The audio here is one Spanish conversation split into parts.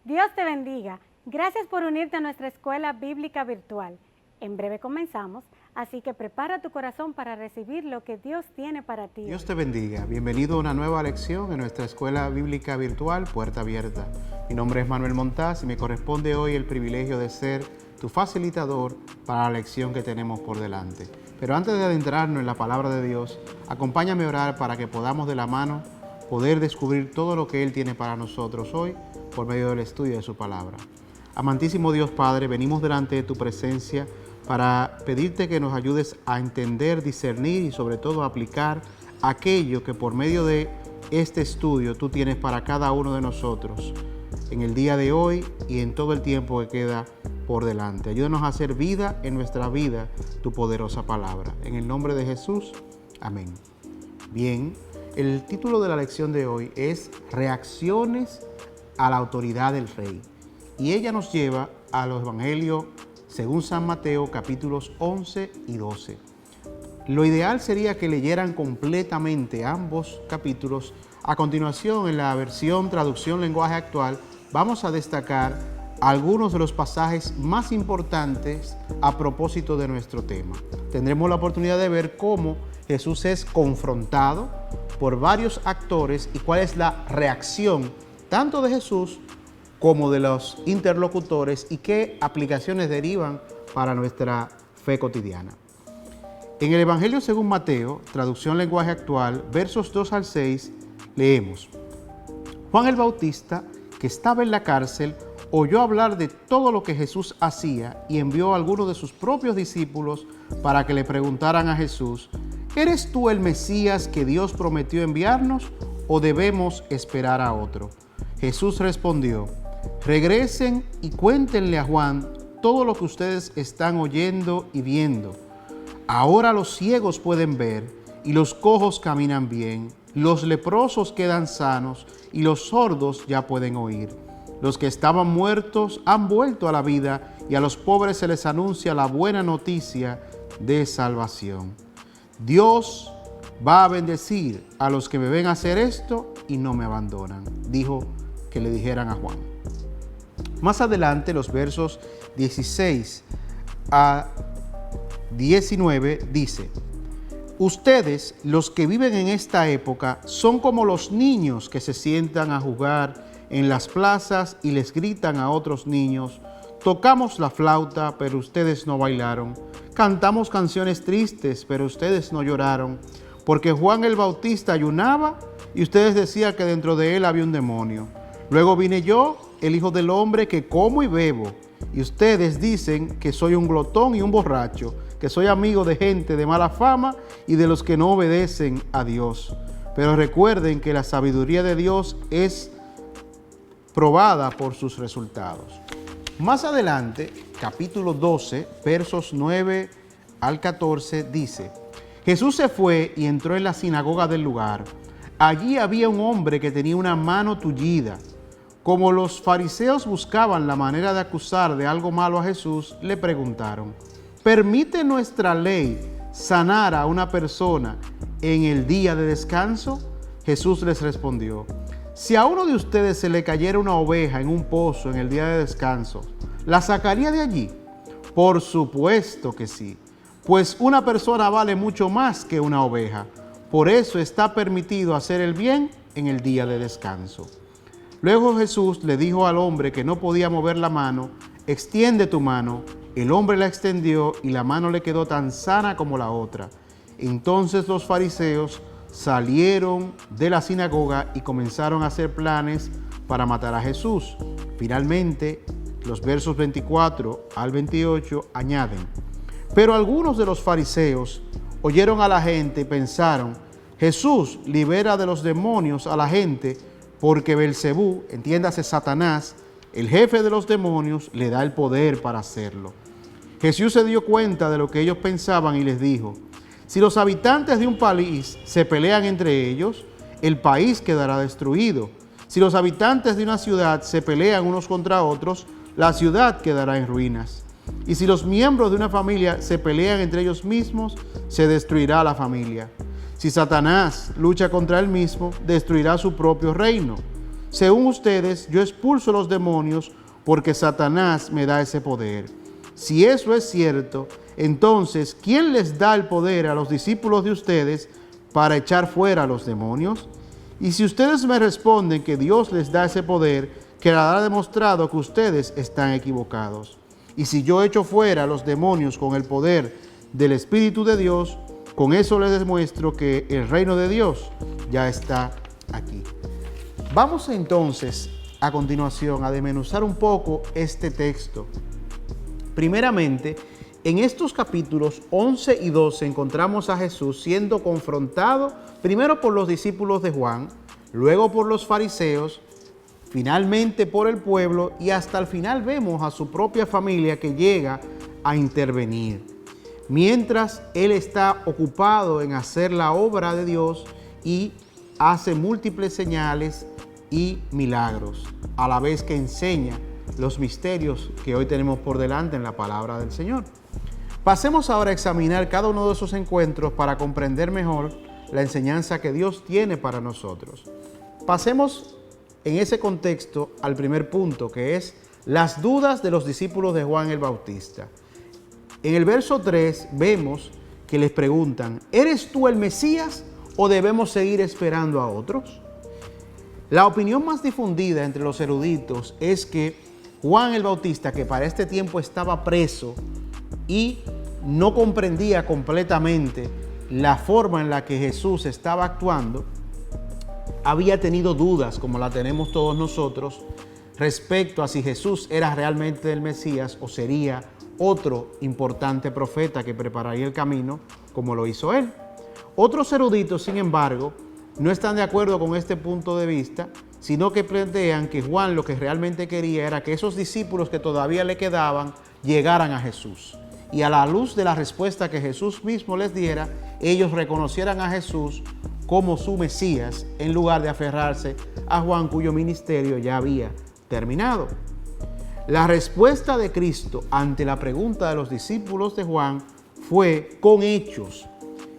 Dios te bendiga. Gracias por unirte a nuestra escuela bíblica virtual. En breve comenzamos, así que prepara tu corazón para recibir lo que Dios tiene para ti. Dios te bendiga. Bienvenido a una nueva lección en nuestra escuela bíblica virtual Puerta Abierta. Mi nombre es Manuel Montaz y me corresponde hoy el privilegio de ser tu facilitador para la lección que tenemos por delante. Pero antes de adentrarnos en la palabra de Dios, acompáñame a orar para que podamos de la mano poder descubrir todo lo que Él tiene para nosotros hoy por medio del estudio de su palabra. Amantísimo Dios Padre, venimos delante de tu presencia para pedirte que nos ayudes a entender, discernir y sobre todo a aplicar aquello que por medio de este estudio tú tienes para cada uno de nosotros en el día de hoy y en todo el tiempo que queda por delante. Ayúdanos a hacer vida en nuestra vida tu poderosa palabra. En el nombre de Jesús, amén. Bien, el título de la lección de hoy es Reacciones a la autoridad del Rey. Y ella nos lleva a los evangelios según San Mateo, capítulos 11 y 12. Lo ideal sería que leyeran completamente ambos capítulos. A continuación, en la versión traducción lenguaje actual, vamos a destacar algunos de los pasajes más importantes a propósito de nuestro tema. Tendremos la oportunidad de ver cómo Jesús es confrontado por varios actores y cuál es la reacción tanto de Jesús como de los interlocutores y qué aplicaciones derivan para nuestra fe cotidiana. En el Evangelio según Mateo, traducción lenguaje actual, versos 2 al 6, leemos: Juan el Bautista, que estaba en la cárcel, oyó hablar de todo lo que Jesús hacía y envió a algunos de sus propios discípulos para que le preguntaran a Jesús: ¿Eres tú el Mesías que Dios prometió enviarnos o debemos esperar a otro? Jesús respondió: Regresen y cuéntenle a Juan todo lo que ustedes están oyendo y viendo. Ahora los ciegos pueden ver y los cojos caminan bien, los leprosos quedan sanos y los sordos ya pueden oír. Los que estaban muertos han vuelto a la vida y a los pobres se les anuncia la buena noticia de salvación. Dios va a bendecir a los que me ven hacer esto y no me abandonan, dijo que le dijeran a Juan. Más adelante, los versos 16 a 19 dice: Ustedes, los que viven en esta época, son como los niños que se sientan a jugar en las plazas y les gritan a otros niños: tocamos la flauta, pero ustedes no bailaron. Cantamos canciones tristes, pero ustedes no lloraron. Porque Juan el Bautista ayunaba y ustedes decían que dentro de él había un demonio. Luego vine yo, el Hijo del Hombre, que como y bebo, y ustedes dicen que soy un glotón y un borracho, que soy amigo de gente de mala fama y de los que no obedecen a Dios. Pero recuerden que la sabiduría de Dios es probada por sus resultados. Más adelante, capítulo 12, versos 9 al 14, dice: Jesús se fue y entró en la sinagoga del lugar. Allí había un hombre que tenía una mano tullida. Como los fariseos buscaban la manera de acusar de algo malo a Jesús, le preguntaron: ¿permite nuestra ley sanar a una persona en el día de descanso? Jesús les respondió: si a uno de ustedes se le cayera una oveja en un pozo en el día de descanso, ¿la sacaría de allí? Por supuesto que sí, pues una persona vale mucho más que una oveja. Por eso está permitido hacer el bien en el día de descanso. Luego Jesús le dijo al hombre que no podía mover la mano: extiende tu mano. El hombre la extendió y la mano le quedó tan sana como la otra. Entonces los fariseos salieron de la sinagoga y comenzaron a hacer planes para matar a Jesús. Finalmente, los versos 24 al 28 añaden: pero algunos de los fariseos oyeron a la gente y pensaron: Jesús libera de los demonios a la gente porque Belcebú, entiéndase Satanás, el jefe de los demonios, le da el poder para hacerlo. Jesús se dio cuenta de lo que ellos pensaban y les dijo: si los habitantes de un país se pelean entre ellos, el país quedará destruido. Si los habitantes de una ciudad se pelean unos contra otros, la ciudad quedará en ruinas. Y si los miembros de una familia se pelean entre ellos mismos, se destruirá la familia. Si Satanás lucha contra él mismo, destruirá su propio reino. según ustedes, yo expulso los demonios porque Satanás me da ese poder. Si eso es cierto, entonces, ¿quién les da el poder a los discípulos de ustedes para echar fuera a los demonios? Y si ustedes me responden que Dios les da ese poder, quedará demostrado que ustedes están equivocados. Y si yo echo fuera a los demonios con el poder del Espíritu de Dios, con eso les demuestro que el reino de Dios ya está aquí. Vamos entonces a continuación a desmenuzar un poco este texto. Primeramente, en estos capítulos 11 y 12 encontramos a Jesús siendo confrontado primero por los discípulos de Juan, luego por los fariseos, finalmente por el pueblo y hasta el final vemos a su propia familia que llega a intervenir. Mientras él está ocupado en hacer la obra de Dios y hace múltiples señales y milagros, a la vez que enseña los misterios que hoy tenemos por delante en la palabra del Señor. Pasemos ahora a examinar cada uno de esos encuentros para comprender mejor la enseñanza que Dios tiene para nosotros. Pasemos en ese contexto al primer punto, que es las dudas de los discípulos de Juan el Bautista. En el verso 3 vemos que les preguntan, ¿eres tú el Mesías o debemos seguir esperando a otros? La opinión más difundida entre los eruditos es que Juan el Bautista, que para este tiempo estaba preso y no comprendía completamente la forma en la que Jesús estaba actuando, había tenido dudas, como la tenemos todos nosotros, respecto a si Jesús era realmente el Mesías o sería otro importante profeta que prepararía el camino, como lo hizo él. Otros eruditos, sin embargo, no están de acuerdo con este punto de vista, sino que plantean que Juan lo que realmente quería era que esos discípulos que todavía le quedaban llegaran a Jesús. Y a la luz de la respuesta que Jesús mismo les diera, ellos reconocieran a Jesús como su Mesías, en lugar de aferrarse a Juan, cuyo ministerio ya había terminado. La respuesta de Cristo ante la pregunta de los discípulos de Juan fue con hechos.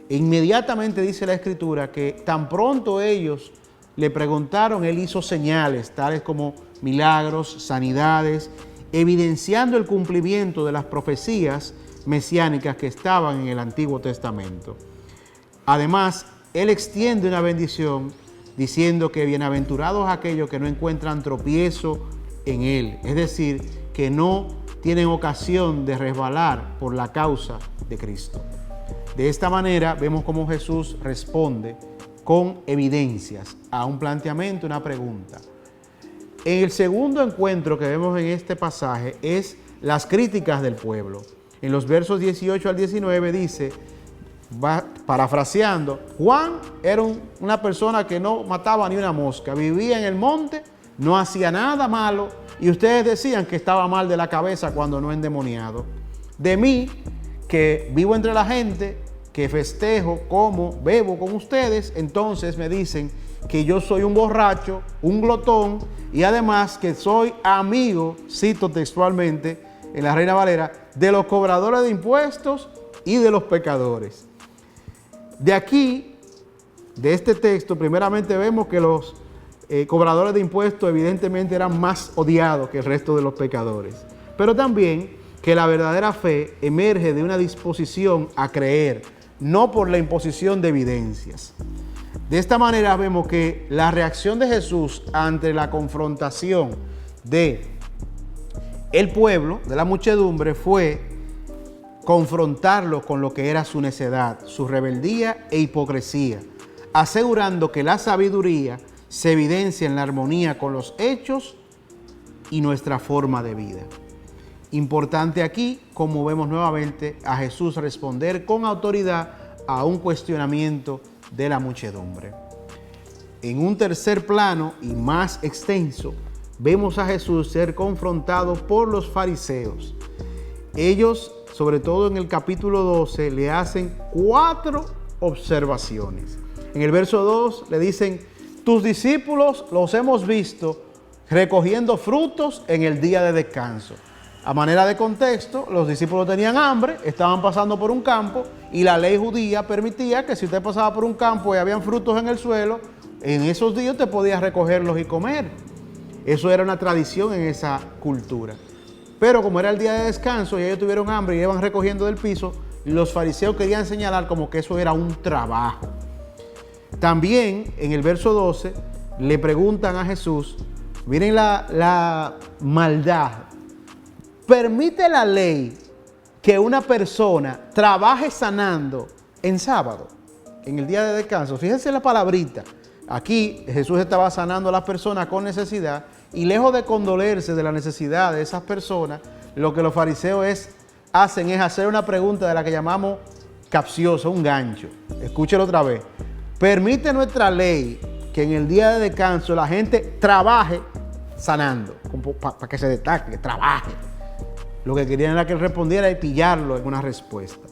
Inmediatamente dice la Escritura que tan pronto ellos le preguntaron, él hizo señales, tales como milagros, sanidades, evidenciando el cumplimiento de las profecías mesiánicas que estaban en el Antiguo Testamento. Además, él extiende una bendición diciendo que bienaventurados aquellos que no encuentran tropiezo en él, es decir, que no tienen ocasión de resbalar por la causa de Cristo. De esta manera vemos cómo Jesús responde con evidencias a un planteamiento, una pregunta. En el segundo encuentro que vemos en este pasaje es las críticas del pueblo. En los versos 18 al 19 dice, parafraseando, Juan era una persona que no mataba ni una mosca, vivía en el monte, no hacía nada malo y ustedes decían que estaba mal de la cabeza cuando no endemoniado. De mí, que vivo entre la gente, que festejo, como, bebo con ustedes, entonces me dicen que yo soy un borracho, un glotón y además que soy amigo, cito textualmente en la Reina Valera, de los cobradores de impuestos y de los pecadores. De aquí, de este texto, primeramente vemos que los cobradores de impuestos evidentemente eran más odiados que el resto de los pecadores, pero también que la verdadera fe emerge de una disposición a creer, no por la imposición de evidencias. De esta manera vemos que la reacción de Jesús ante la confrontación de el pueblo, de la muchedumbre, fue confrontarlo con lo que era su necedad, su rebeldía e hipocresía, asegurando que la sabiduría se evidencia en la armonía con los hechos y nuestra forma de vida. Importante aquí, como vemos nuevamente a Jesús responder con autoridad a un cuestionamiento de la muchedumbre. En un tercer plano y más extenso, vemos a Jesús ser confrontado por los fariseos. Ellos, sobre todo en el capítulo 12, le hacen 4 observaciones. En el verso 2 le dicen, tus discípulos los hemos visto recogiendo frutos en el día de descanso. A manera de contexto, los discípulos tenían hambre, estaban pasando por un campo y la ley judía permitía que si usted pasaba por un campo y habían frutos en el suelo, en esos días te podías recogerlos y comer. Eso era una tradición en esa cultura. Pero como era el día de descanso y ellos tuvieron hambre y iban recogiendo del piso, los fariseos querían señalar como que eso era un trabajo. También en el verso 12 le preguntan a Jesús, miren la maldad, ¿permite la ley que una persona trabaje sanando en sábado, en el día de descanso? Fíjense la palabrita. Aquí Jesús estaba sanando a las personas con necesidad y lejos de condolerse de la necesidad de esas personas, lo que los fariseos hacen es hacer una pregunta de la que llamamos capciosa, un gancho. Escúchelo otra vez. ¿Permite nuestra ley que en el día de descanso la gente trabaje sanando? Para que se destaque, que trabaje. Lo que querían era que él respondiera y pillarlo en una respuesta.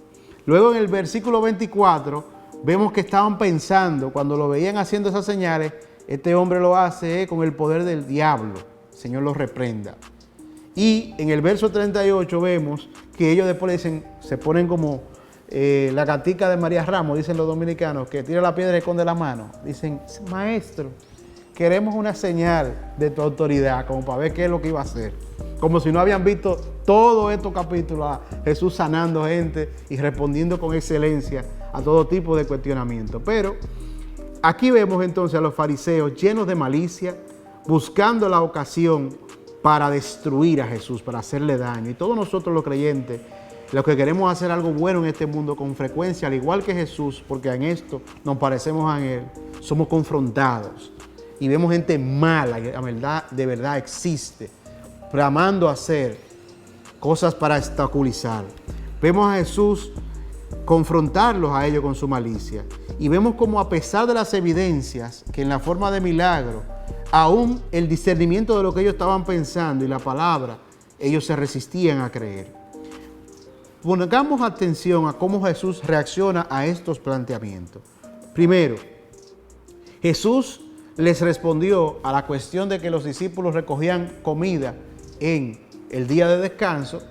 Luego en el versículo 24 vemos que estaban pensando, cuando lo veían haciendo esas señales, este hombre lo hace con el poder del diablo. El Señor lo reprenda. Y en el verso 38 vemos que ellos después le dicen, se ponen como la gatica de María Ramos, dicen los dominicanos, que tira la piedra y esconde la mano. Dicen, maestro, queremos una señal de tu autoridad, como para ver qué es lo que iba a hacer. Como si no habían visto todos estos capítulos a Jesús sanando gente y respondiendo con excelencia a todo tipo de cuestionamiento. Pero aquí vemos entonces a los fariseos llenos de malicia, buscando la ocasión para destruir a Jesús, para hacerle daño. Y todos nosotros los creyentes, los que queremos hacer algo bueno en este mundo con frecuencia, al igual que Jesús, porque en esto nos parecemos a Él, somos confrontados. Y vemos gente mala, que la verdad, de verdad existe, tramando hacer cosas para obstaculizar. Vemos a Jesús confrontarlos a ellos con su malicia. Y vemos como a pesar de las evidencias, que en la forma de milagro, aún el discernimiento de lo que ellos estaban pensando y la palabra, ellos se resistían a creer. Pongamos atención a cómo Jesús reacciona a estos planteamientos. Primero, Jesús les respondió a la cuestión de que los discípulos recogían comida en el día de descanso.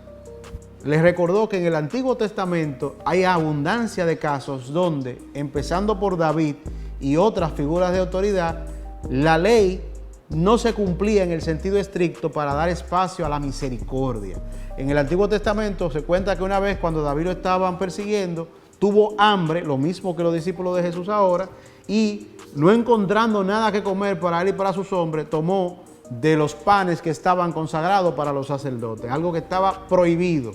Les recordó que en el Antiguo Testamento hay abundancia de casos donde, empezando por David y otras figuras de autoridad, la ley no se cumplía en el sentido estricto para dar espacio a la misericordia. En el Antiguo Testamento se cuenta que una vez cuando David lo estaban persiguiendo, tuvo hambre, lo mismo que los discípulos de Jesús ahora, y no encontrando nada que comer para él y para sus hombres, tomó de los panes que estaban consagrados para los sacerdotes, algo que estaba prohibido.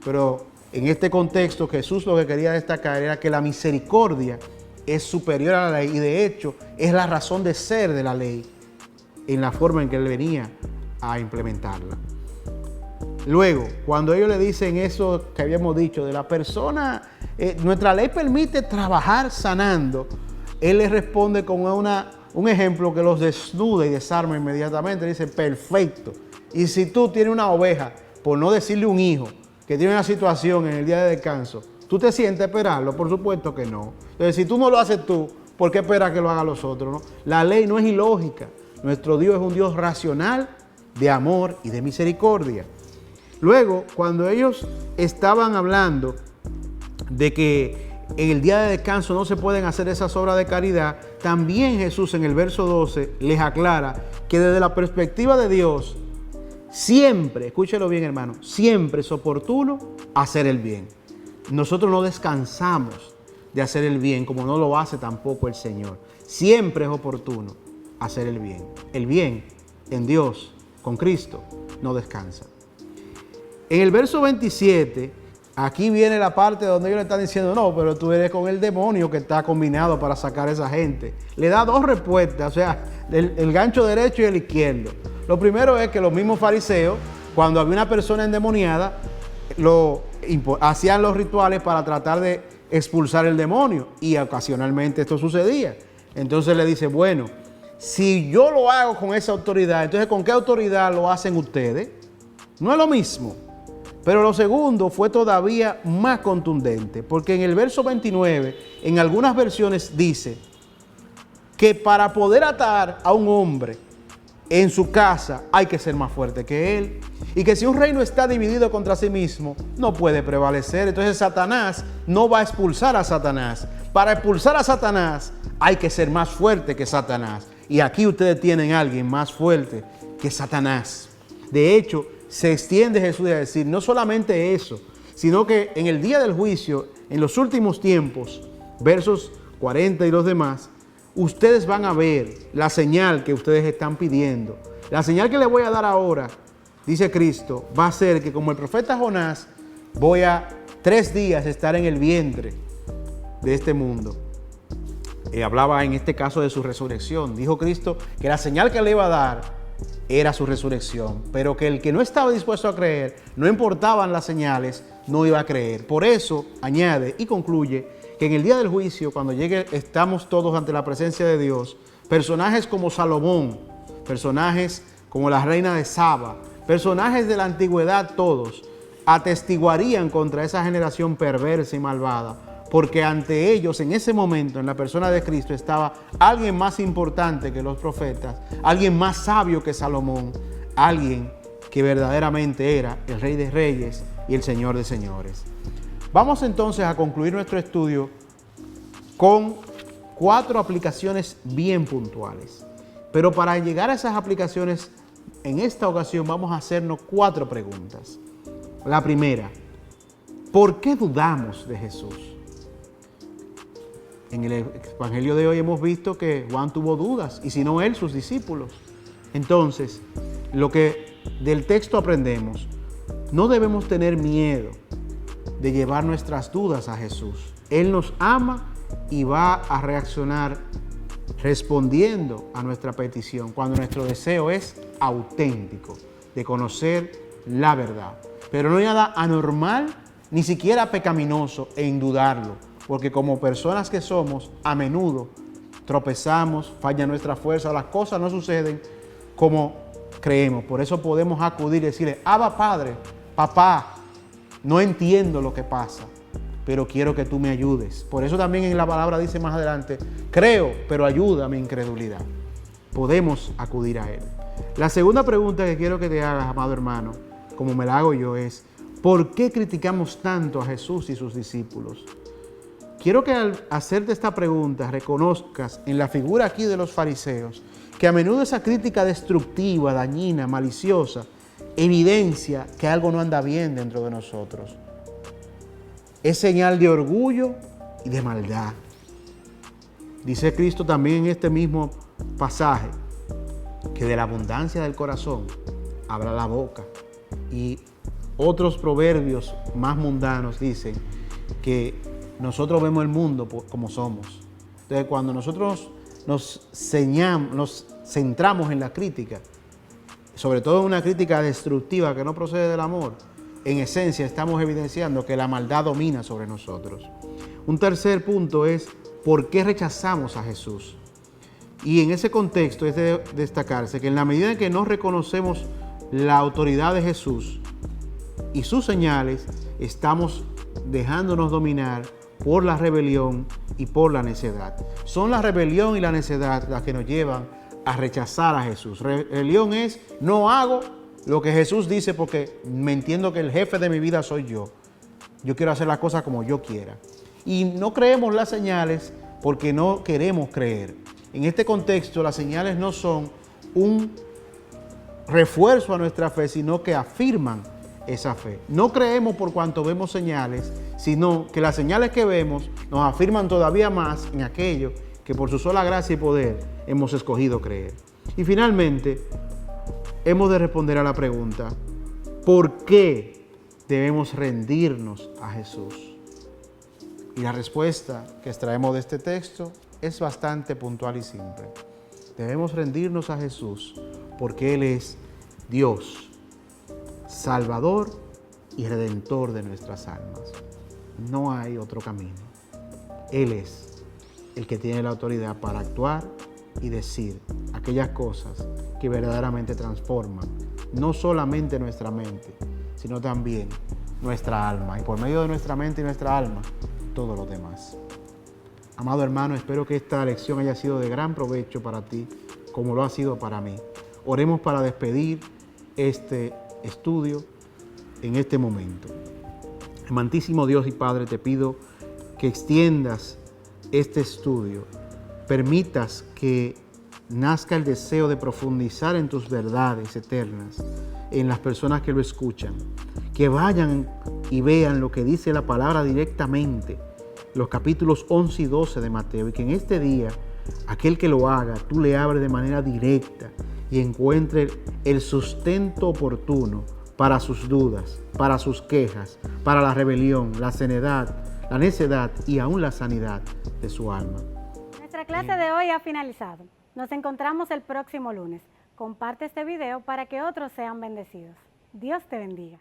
Pero en este contexto Jesús lo que quería destacar era que la misericordia es superior a la ley y de hecho es la razón de ser de la ley en la forma en que él venía a implementarla. Luego, cuando ellos le dicen eso que habíamos dicho de la persona, nuestra ley permite trabajar sanando, él les responde con un ejemplo que los desnuda y desarma inmediatamente. Dice, perfecto. Y si tú tienes una oveja, por no decirle un hijo, que tiene una situación en el día de descanso, ¿tú te sientes a esperarlo? Por supuesto que no. Entonces, si tú no lo haces tú, ¿por qué esperas que lo hagan los otros? ¿No? La ley no es ilógica. Nuestro Dios es un Dios racional, de amor y de misericordia. Luego, cuando ellos estaban hablando de que en el día de descanso no se pueden hacer esas obras de caridad, también Jesús en el verso 12 les aclara que desde la perspectiva de Dios, siempre, escúchelo bien hermano, siempre es oportuno hacer el bien. Nosotros no descansamos de hacer el bien como no lo hace tampoco el Señor. Siempre es oportuno hacer el bien. El bien en Dios, con Cristo, no descansa. En el verso 27, aquí viene la parte donde ellos le están diciendo, no, pero tú eres con el demonio que está combinado para sacar a esa gente. Le da dos respuestas, o sea, el gancho derecho y el izquierdo. Lo primero es que los mismos fariseos, cuando había una persona endemoniada, hacían los rituales para tratar de expulsar el demonio y ocasionalmente esto sucedía. Entonces le dice, bueno, si yo lo hago con esa autoridad, entonces ¿con qué autoridad lo hacen ustedes? No es lo mismo. Pero lo segundo fue todavía más contundente, porque en el verso 29, en algunas versiones dice que para poder atar a un hombre en su casa hay que ser más fuerte que él, y que si un reino está dividido contra sí mismo, no puede prevalecer. Entonces Satanás no va a expulsar a Satanás. Para expulsar a Satanás hay que ser más fuerte que Satanás. Y aquí ustedes tienen a alguien más fuerte que Satanás. De hecho, se extiende Jesús a decir no solamente eso, sino que en el día del juicio, en los últimos tiempos, versos 40 y los demás, ustedes van a ver la señal que ustedes están pidiendo. La señal que les voy a dar ahora, dice Cristo, va a ser que como el profeta Jonás, voy a 3 días estar en el vientre de este mundo. Hablaba en este caso de su resurrección. Dijo Cristo que la señal que le iba a dar era su resurrección, pero que el que no estaba dispuesto a creer, no importaban las señales, no iba a creer. Por eso añade y concluye que en el día del juicio, cuando llegue, estamos todos ante la presencia de Dios, personajes como Salomón, personajes como la reina de Saba, personajes de la antigüedad todos, atestiguarían contra esa generación perversa y malvada, porque ante ellos en ese momento, en la persona de Cristo, estaba alguien más importante que los profetas, alguien más sabio que Salomón, alguien que verdaderamente era el Rey de Reyes y el Señor de Señores. Vamos entonces a concluir nuestro estudio con 4 aplicaciones bien puntuales. Pero para llegar a esas aplicaciones, en esta ocasión vamos a hacernos 4 preguntas. La primera, ¿por qué dudamos de Jesús? En el Evangelio de hoy hemos visto que Juan tuvo dudas, y si no él, sus discípulos. Entonces, lo que del texto aprendemos, no debemos tener miedo de llevar nuestras dudas a Jesús. Él nos ama y va a reaccionar respondiendo a nuestra petición cuando nuestro deseo es auténtico, de conocer la verdad. Pero no hay nada anormal, ni siquiera pecaminoso en dudarlo, porque como personas que somos, a menudo tropezamos, falla nuestra fuerza, las cosas no suceden como creemos. Por eso podemos acudir y decirle, Abba Padre, papá, no entiendo lo que pasa, pero quiero que tú me ayudes. Por eso también en la palabra dice más adelante, creo, pero ayuda a mi incredulidad. Podemos acudir a Él. La segunda pregunta que quiero que te hagas, amado hermano, como me la hago yo, es, ¿por qué criticamos tanto a Jesús y sus discípulos? Quiero que al hacerte esta pregunta reconozcas en la figura aquí de los fariseos que a menudo esa crítica destructiva, dañina, maliciosa, evidencia que algo no anda bien dentro de nosotros. Es señal de orgullo y de maldad. Dice Cristo también en este mismo pasaje que de la abundancia del corazón habla la boca. Y otros proverbios más mundanos dicen que nosotros vemos el mundo como somos. Entonces, cuando nosotros nos centramos en la crítica, sobre todo en una crítica destructiva que no procede del amor, en esencia estamos evidenciando que la maldad domina sobre nosotros. Un tercer punto es ¿por qué rechazamos a Jesús? Y en ese contexto es de destacarse que en la medida en que no reconocemos la autoridad de Jesús y sus señales, estamos dejándonos dominar por la rebelión y por la necedad. Son la rebelión y la necedad las que nos llevan a rechazar a Jesús. Rebelión es, no hago lo que Jesús dice porque me entiendo que el jefe de mi vida soy yo. Yo quiero hacer las cosas como yo quiera. Y no creemos las señales porque no queremos creer. En este contexto, las señales no son un refuerzo a nuestra fe, sino que afirman esa fe. No creemos por cuanto vemos señales, sino que las señales que vemos nos afirman todavía más en aquello que por su sola gracia y poder hemos escogido creer. Y finalmente, hemos de responder a la pregunta, ¿por qué debemos rendirnos a Jesús? Y la respuesta que extraemos de este texto es bastante puntual y simple. Debemos rendirnos a Jesús porque Él es Dios, Salvador y Redentor de nuestras almas. No hay otro camino. Él es el que tiene la autoridad para actuar y decir aquellas cosas que verdaderamente transforman no solamente nuestra mente, sino también nuestra alma. Y por medio de nuestra mente y nuestra alma, todo lo demás. Amado hermano, espero que esta lección haya sido de gran provecho para ti, como lo ha sido para mí. Oremos para despedir este estudio en este momento. Amantísimo Dios y Padre, te pido que extiendas este estudio, permitas que nazca el deseo de profundizar en tus verdades eternas, en las personas que lo escuchan. Que vayan y vean lo que dice la palabra directamente, los capítulos 11 y 12 de Mateo, y que en este día, aquel que lo haga, tú le hables de manera directa y encuentre el sustento oportuno para sus dudas, para sus quejas, para la rebelión, la necedad y aún la sanidad de su alma. Nuestra clase de hoy ha finalizado. Nos encontramos el próximo lunes. Comparte este video para que otros sean bendecidos. Dios te bendiga.